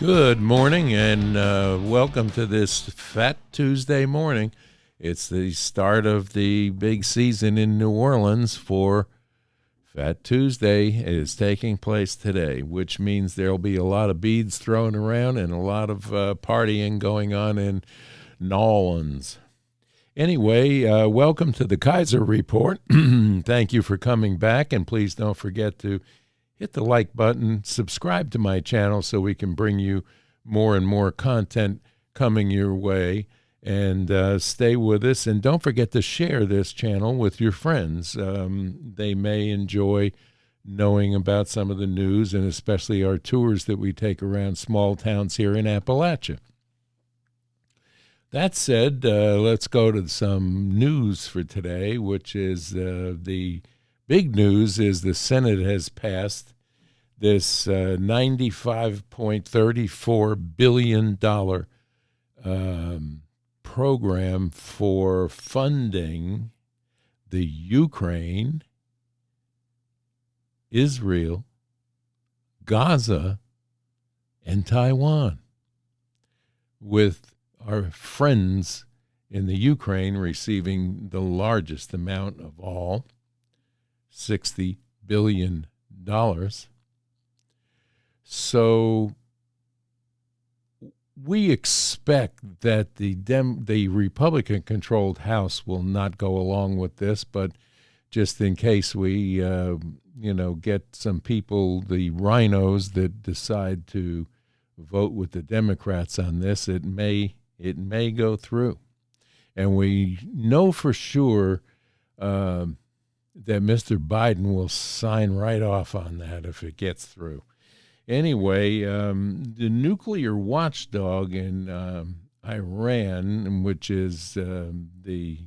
Good morning and welcome to this Fat Tuesday morning. It's the start of the big season in New Orleans for Fat Tuesday. It is taking place today, which means there'll be a lot of beads thrown around and a lot of partying going on in New Orleans. Anyway, welcome to the Kaiser Report. Thank you for coming back, and please don't forget to hit the like button, subscribe to my channel so we can bring you more and more content coming your way, and stay with us. And don't forget to share this channel with your friends. They may enjoy knowing about some of the news, and especially our tours that we take around small towns here in Appalachia. That said, let's go to some news for today, which is the big news is the Senate has passed this $95.34 billion program for funding the Ukraine, Israel, Gaza, and Taiwan, with our friends in the Ukraine receiving the largest amount of all, $60 billion. So we expect that the Republican-controlled House will not go along with this, but just in case we, get some people, the rhinos, that decide to vote with the Democrats on this, it may go through. And we know for sure that Mr. Biden will sign right off on that if it gets through. Anyway, the nuclear watchdog in Iran, which is the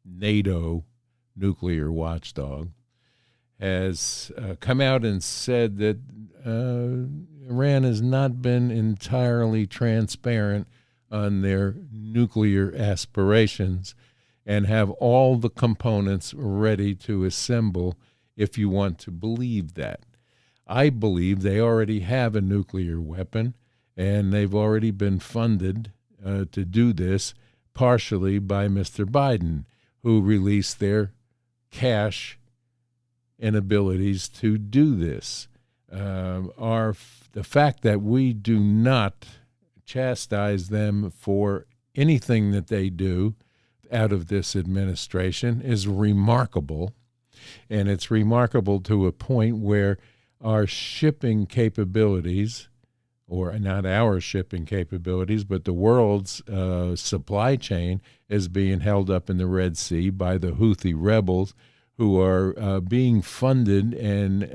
NATO nuclear watchdog, has come out and said that Iran has not been entirely transparent on their nuclear aspirations and have all the components ready to assemble, if you want to believe that. I believe they already have a nuclear weapon, and they've already been funded to do this, partially by Mr. Biden, who released their cash and abilities to do this. The fact that we do not chastise them for anything that they do out of this administration is remarkable, and it's remarkable to a point where our shipping capabilities, or not our shipping capabilities, but the world's supply chain is being held up in the Red Sea by the Houthi rebels, who are being funded and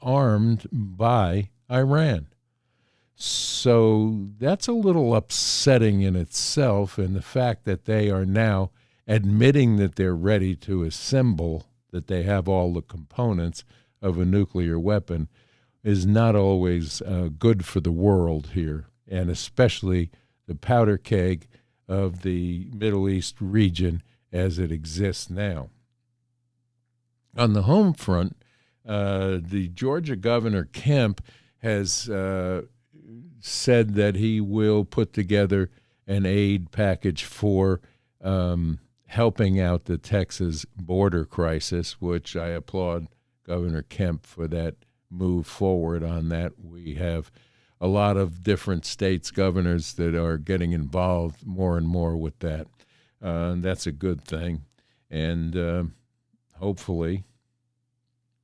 armed by Iran. So that's a little upsetting in itself, and the fact that they are now admitting that they're ready to assemble, that they have all the components of a nuclear weapon, is not always good for the world here, and especially the powder keg of the Middle East region as it exists now. On the home front, the Georgia Governor Kemp has said that he will put together an aid package for helping out the Texas border crisis, which I applaud Governor Kemp for that move forward on that. We have a lot of different states' governors that are getting involved more and more with that. That's a good thing. And hopefully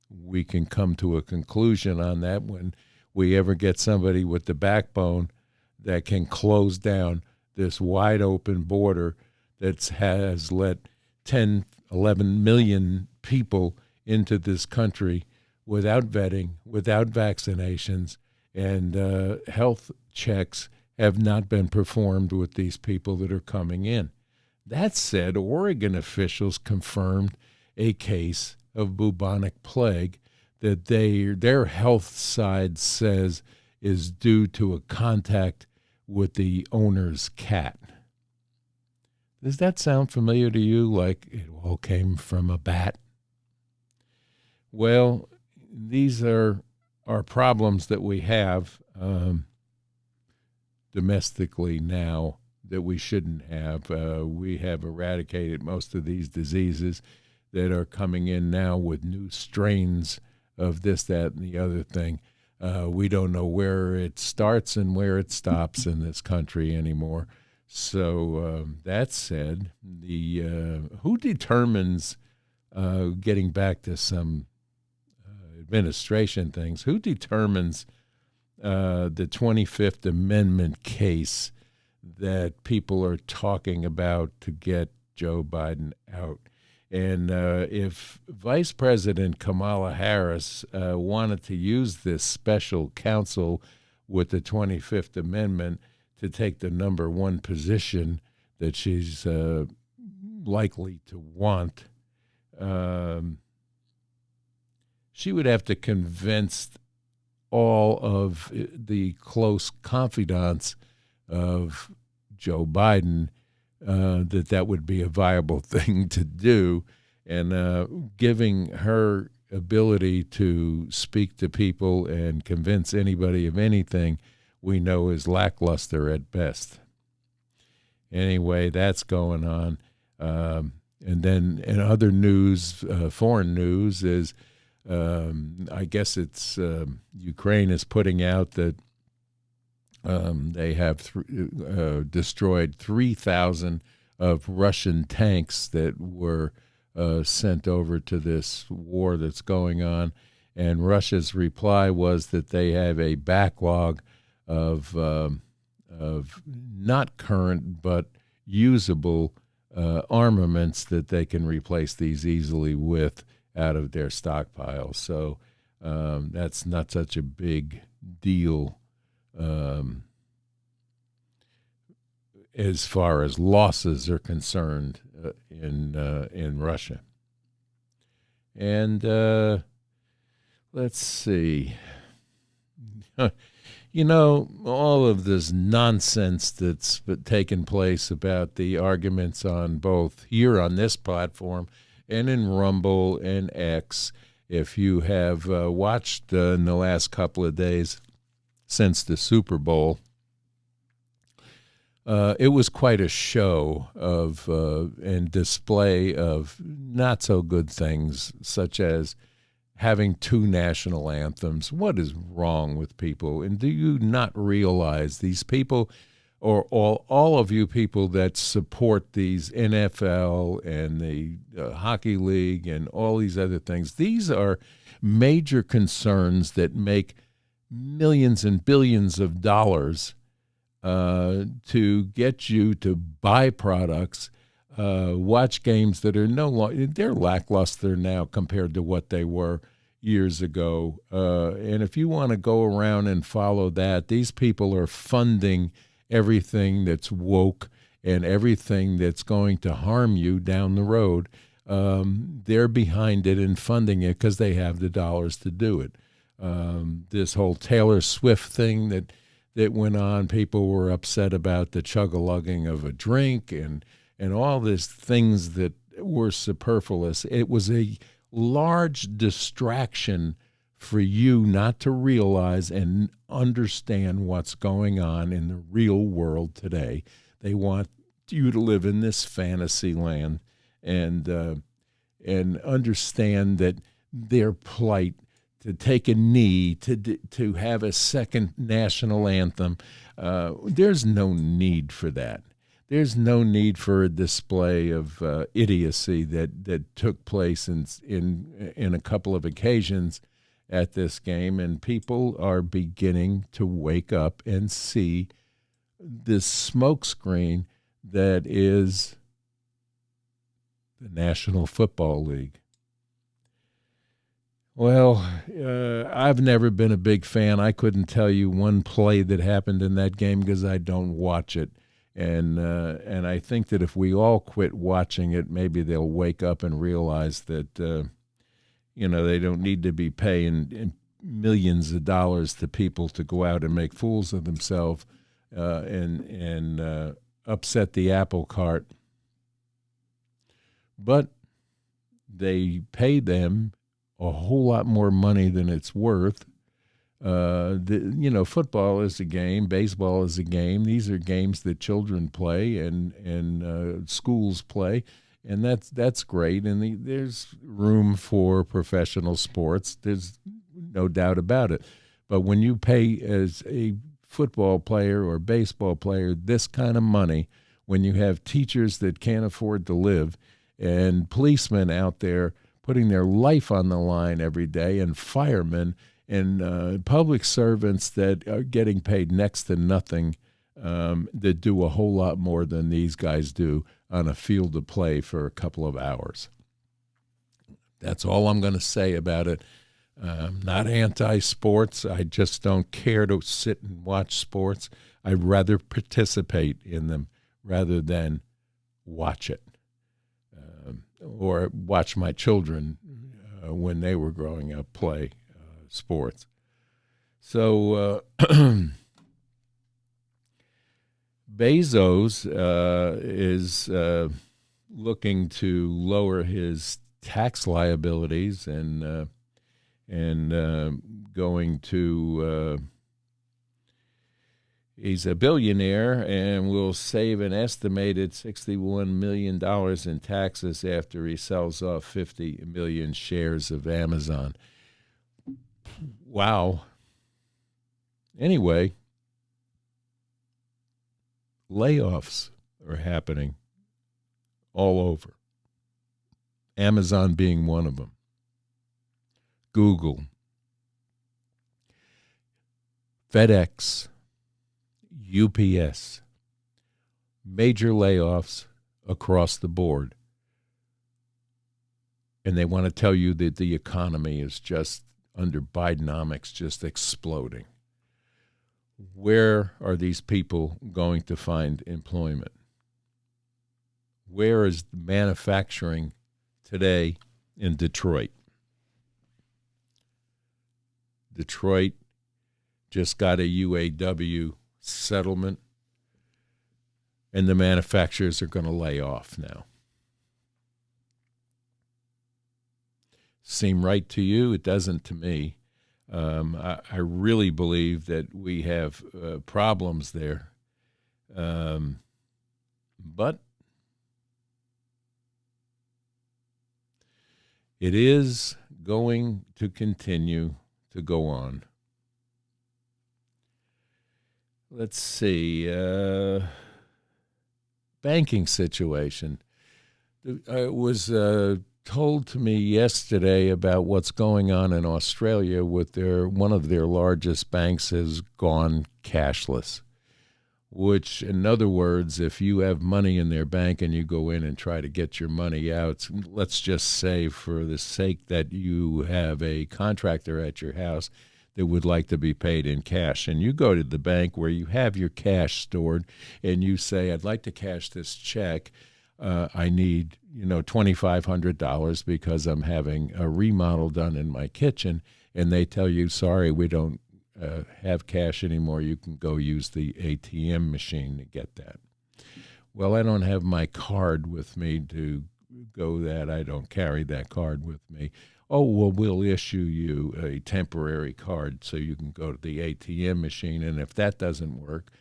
we can come to a conclusion on that when we ever get somebody with the backbone that can close down this wide open border that has let 10, 11 million people into this country without vetting, without vaccinations, and health checks have not been performed with these people that are coming in. That said, Oregon officials confirmed a case of bubonic plague that their health side says is due to a contact with the owner's cat. Does that sound familiar to you, like it all came from a bat? Well, these are problems that we have. domestically now that we shouldn't have. We have eradicated most of these diseases that are coming in now with new strains of this, that, and the other thing. We don't know where it starts and where it stops in this country anymore. So that said, who determines, getting back to some administration things, who determines the 25th Amendment case that people are talking about to get Joe Biden out? And if Vice President Kamala Harris wanted to use this special counsel with the 25th Amendment to take the number one position that she's likely to want, she would have to convince all of the close confidants of Joe Biden that would be a viable thing to do, and giving her ability to speak to people and convince anybody of anything we know is lackluster at best. Anyway, that's going on. And then in other news, foreign news, is I guess it's Ukraine is putting out that they have destroyed 3,000 of Russian tanks that were sent over to this war that's going on. And Russia's reply was that they have a backlog of not current but usable armaments that they can replace these easily with out of their stockpiles. So that's not such a big deal as far as losses are concerned in Russia. And let's see. You know, all of this nonsense that's taken place about the arguments on both here on this platform and in Rumble and X, if you have watched in the last couple of days since the Super Bowl, it was quite a show of and display of not so good things, such as having two national anthems. What is wrong with people? And do you not realize these people, or all of you people that support these NFL and the Hockey League and all these other things, these are major concerns that make millions and billions of dollars to get you to buy products, watch games that are no longer, they're lackluster now compared to what they were years ago. And if you want to go around and follow that, these people are funding everything that's woke and everything that's going to harm you down the road. They're behind it and funding it because they have the dollars to do it. This whole Taylor Swift thing that went on, people were upset about the chug-a-lugging of a drink and all these things that were superfluous. It was a large distraction for you not to realize and understand what's going on in the real world today. They want you to live in this fantasy land and understand that their plight, to take a knee, to have a second national anthem. There's no need for that. There's no need for a display of idiocy that took place in a couple of occasions at this game, and people are beginning to wake up and see this smokescreen that is the National Football League. Well, I've never been a big fan. I couldn't tell you one play that happened in that game because I don't watch it. And I think that if we all quit watching it, maybe they'll wake up and realize that, they don't need to be paying millions of dollars to people to go out and make fools of themselves and upset the apple cart. But they pay them a whole lot more money than it's worth Football is a game, baseball is a game. These are games that children play and schools play, and that's great. And there's room for professional sports. There's no doubt about it. But when you pay as a football player or baseball player this kind of money, when you have teachers that can't afford to live and policemen out there putting their life on the line every day, and firemen and public servants that are getting paid next to nothing, that do a whole lot more than these guys do on a field of play for a couple of hours. That's all I'm going to say about it. Not anti-sports. I just don't care to sit and watch sports. I'd rather participate in them rather than watch it, or watch my children when they were growing up play sports. So Bezos is looking to lower his tax liabilities and going to he's a billionaire and will save an estimated $61 million in taxes after he sells off 50 million shares of Amazon. Wow. Anyway, layoffs are happening all over. Amazon being one of them. Google, FedEx, UPS, major layoffs across the board. And they want to tell you that the economy is just, under Bidenomics, just exploding. Where are these people going to find employment? Where is manufacturing today in Detroit? Detroit just got a UAW settlement, and the manufacturers are going to lay off now. Seem right to you? It doesn't to me. I really believe that we have problems there. But it is going to continue to go on. Let's see. Banking situation. It was told to me yesterday about what's going on in Australia with one of their largest banks has gone cashless, which, in other words, if you have money in their bank and you go in and try to get your money out, let's just say for the sake that you have a contractor at your house that would like to be paid in cash, and you go to the bank where you have your cash stored and you say, I'd like to cash this check. I need, $2,500 because I'm having a remodel done in my kitchen, and they tell you, sorry, we don't have cash anymore. You can go use the ATM machine to get that. Well, I don't have my card with me to go that. I don't carry that card with me. Oh, well, we'll issue you a temporary card so you can go to the ATM machine, and if that doesn't work,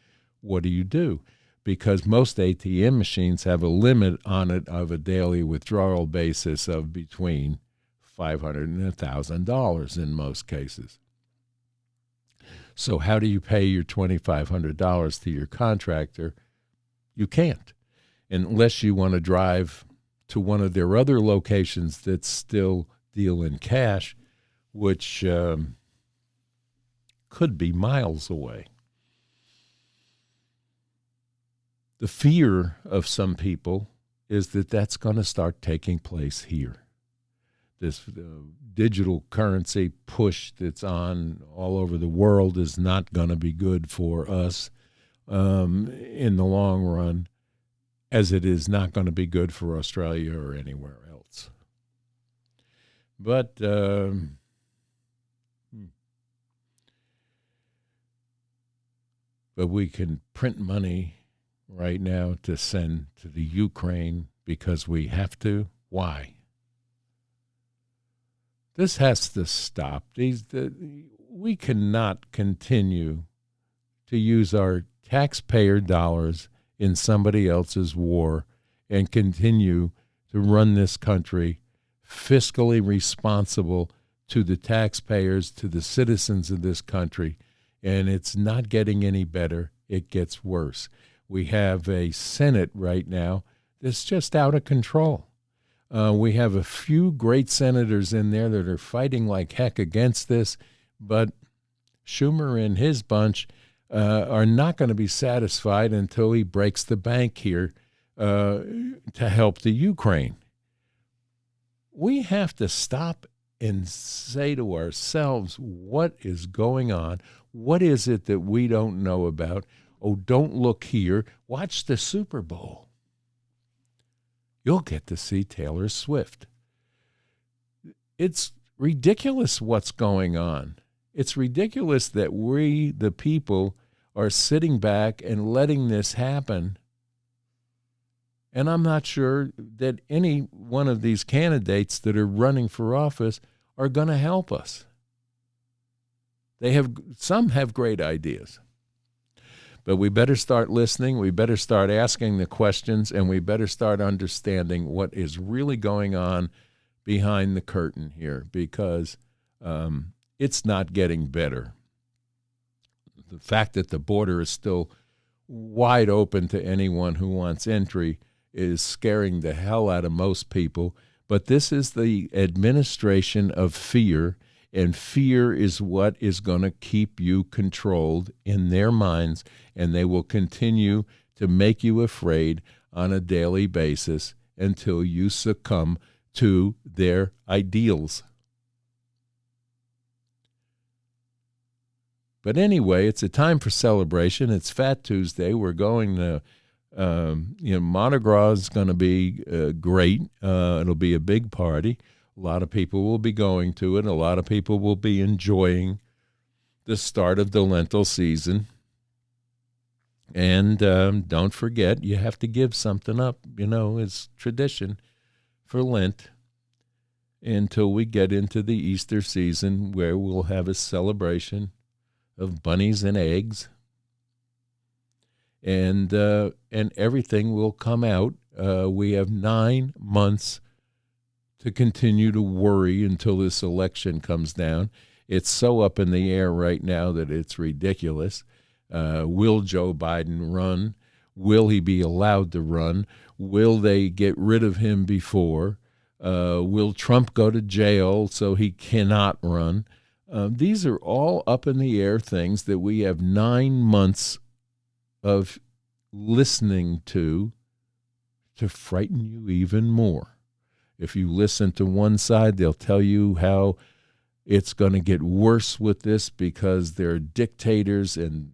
what do? Because most ATM machines have a limit on it of a daily withdrawal basis of between $500 and $1,000 in most cases. So how do you pay your $2,500 to your contractor? You can't, unless you want to drive to one of their other locations that still deal in cash, which could be miles away. The fear of some people is that that's going to start taking place here. This digital currency push that's on all over the world is not going to be good for us in the long run, as it is not going to be good for Australia or anywhere else. But we can print money right now to send to the Ukraine because we have to. Why? This has to stop. we cannot continue to use our taxpayer dollars in somebody else's war and continue to run this country fiscally responsible to the taxpayers, to the citizens of this country. And it's not getting any better. It gets worse. We have a Senate right now that's just out of control. We have a few great senators in there that are fighting like heck against this, but Schumer and his bunch are not going to be satisfied until he breaks the bank here to help the Ukraine. We have to stop and say to ourselves, what is going on? What is it that we don't know about? Oh, don't look here. Watch the Super Bowl. You'll get to see Taylor Swift. It's ridiculous what's going on. It's ridiculous that we, the people, are sitting back and letting this happen. And I'm not sure that any one of these candidates that are running for office are going to help us. Some have great ideas. But we better start listening, we better start asking the questions, and we better start understanding what is really going on behind the curtain here, because it's not getting better. The fact that the border is still wide open to anyone who wants entry is scaring the hell out of most people. But this is the administration of fear, and fear is what is going to keep you controlled in their minds, and they will continue to make you afraid on a daily basis until you succumb to their ideals. But anyway, it's a time for celebration. It's Fat Tuesday. We're going to, Mardi Gras is going to be great. It'll be a big party. A lot of people will be going to it. A lot of people will be enjoying the start of the Lenten season. And don't forget, you have to give something up. It's tradition for Lent until we get into the Easter season, where we'll have a celebration of bunnies and eggs. And everything will come out. We have 9 months to continue to worry until this election comes down. It's so up in the air right now that it's ridiculous. Will Joe Biden run? Will he be allowed to run? Will they get rid of him before? Will Trump go to jail so he cannot run? These are all up in the air things that we have 9 months of listening to frighten you even more. If you listen to one side, they'll tell you how it's going to get worse with this because they're dictators and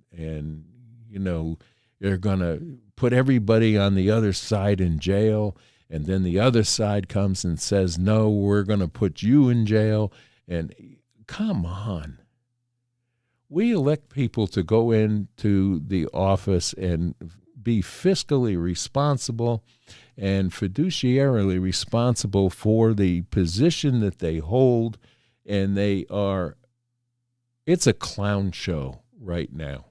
they're going to put everybody on the other side in jail. And then the other side comes and says, no, we're going to put you in jail. And come on. We elect people to go into the office and be fiscally responsible and fiduciarily responsible for the position that they hold. And it's a clown show right now.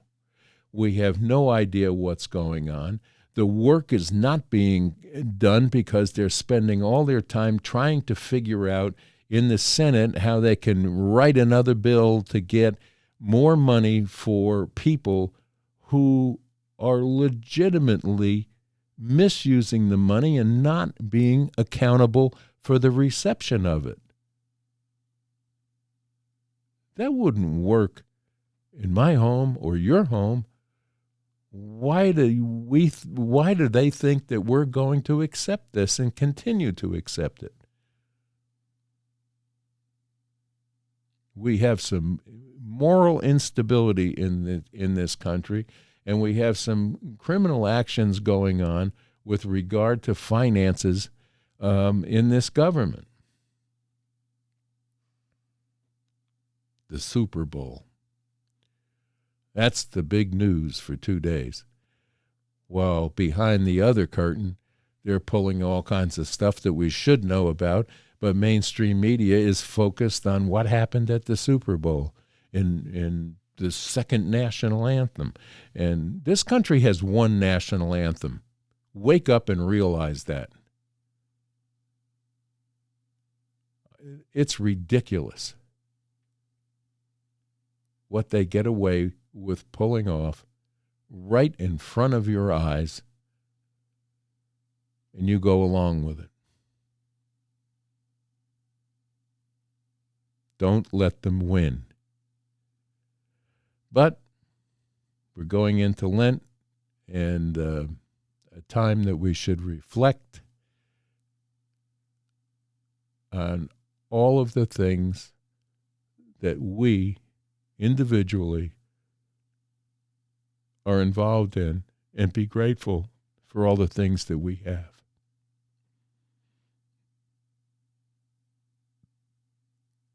We have no idea what's going on. The work is not being done because they're spending all their time trying to figure out in the Senate how they can write another bill to get more money for people who are legitimately misusing the money and not being accountable for the reception of it. That wouldn't work in my home or your home. Why do they think that we're going to accept this and continue to accept it? We have some moral instability in this country, and we have some criminal actions going on with regard to finances in this government. The Super Bowl. That's the big news for 2 days. While behind the other curtain, they're pulling all kinds of stuff that we should know about, but mainstream media is focused on what happened at the Super Bowl. in the second national anthem. And this country has one national anthem. Wake up and realize that. It's ridiculous what they get away with pulling off right in front of your eyes, and you go along with it. Don't let them win. But we're going into Lent, and a time that we should reflect on all of the things that we individually are involved in, and be grateful for all the things that we have.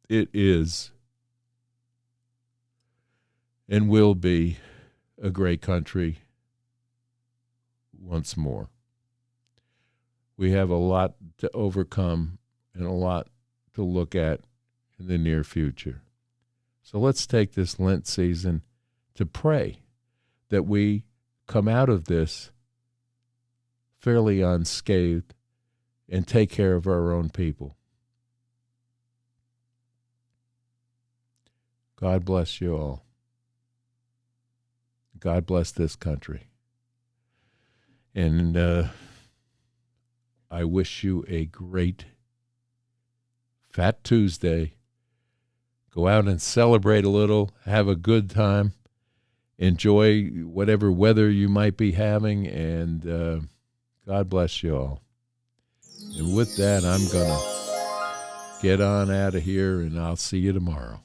It is and will be a great country once more. We have a lot to overcome and a lot to look at in the near future. So let's take this Lent season to pray that we come out of this fairly unscathed and take care of our own people. God bless you all. God bless this country. And I wish you a great Fat Tuesday. Go out and celebrate a little. Have a good time. Enjoy whatever weather you might be having. And God bless you all. And with that, I'm going to get on out of here, and I'll see you tomorrow.